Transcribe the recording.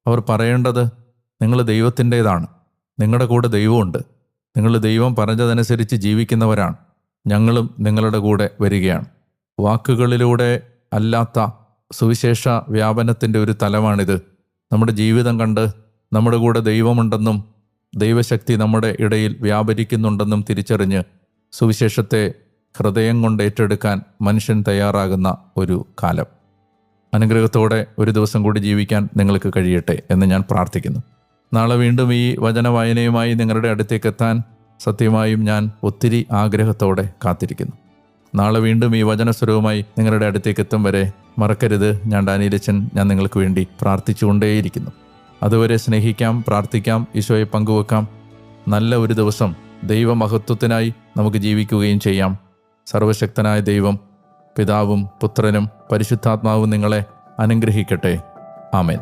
അവർ പറയേണ്ടത്, നിങ്ങൾ ദൈവത്തിൻ്റേതാണ്, നിങ്ങളുടെ കൂടെ ദൈവമുണ്ട്, നിങ്ങൾ ദൈവം പറഞ്ഞതനുസരിച്ച് ജീവിക്കുന്നവരാണ്, ഞങ്ങളും നിങ്ങളുടെ കൂടെ വരികയാണ്. വാക്കുകളിലൂടെ അല്ലാത്ത സുവിശേഷ വ്യാപനത്തിൻ്റെ ഒരു തലമാണിത്. നമ്മുടെ ജീവിതം കണ്ട് നമ്മുടെ കൂടെ ദൈവമുണ്ടെന്നും ദൈവശക്തി നമ്മുടെ ഇടയിൽ വ്യാപരിക്കുന്നുണ്ടെന്നും തിരിച്ചറിഞ്ഞ് സുവിശേഷത്തെ ഹൃദയം കൊണ്ട് ഏറ്റെടുക്കാൻ മനുഷ്യൻ തയ്യാറാകുന്ന ഒരു കാലം. അനുഗ്രഹത്തോടെ ഒരു ദിവസം കൂടി ജീവിക്കാൻ നിങ്ങൾക്ക് കഴിയട്ടെ എന്ന് ഞാൻ പ്രാർത്ഥിക്കുന്നു. നാളെ വീണ്ടും ഈ വചന വായനയുമായി നിങ്ങളുടെ അടുത്തേക്ക് എത്താൻ സത്യമായും ഞാൻ ഒത്തിരി ആഗ്രഹത്തോടെ കാത്തിരിക്കുന്നു. നാളെ വീണ്ടും ഈ വചനസ്വരവുമായി നിങ്ങളുടെ അടുത്തേക്ക് എത്തും വരെ മറക്കരുത്, ഞാൻ ഡാനിയേലച്ചൻ, ഞാൻ നിങ്ങൾക്ക് വേണ്ടി പ്രാർത്ഥിച്ചുകൊണ്ടേയിരിക്കുന്നു. അതുവരെ സ്നേഹിക്കാം, പ്രാർത്ഥിക്കാം, ഈശോയെ പങ്കുവെക്കാം. നല്ല ഒരു ദിവസം ദൈവമഹത്വത്തിനായി നമുക്ക് ജീവിക്കുകയും ചെയ്യാം. സർവശക്തനായ ദൈവം, പിതാവും പുത്രനും പരിശുദ്ധാത്മാവും നിങ്ങളെ അനുഗ്രഹിക്കട്ടെ. ആമേൻ.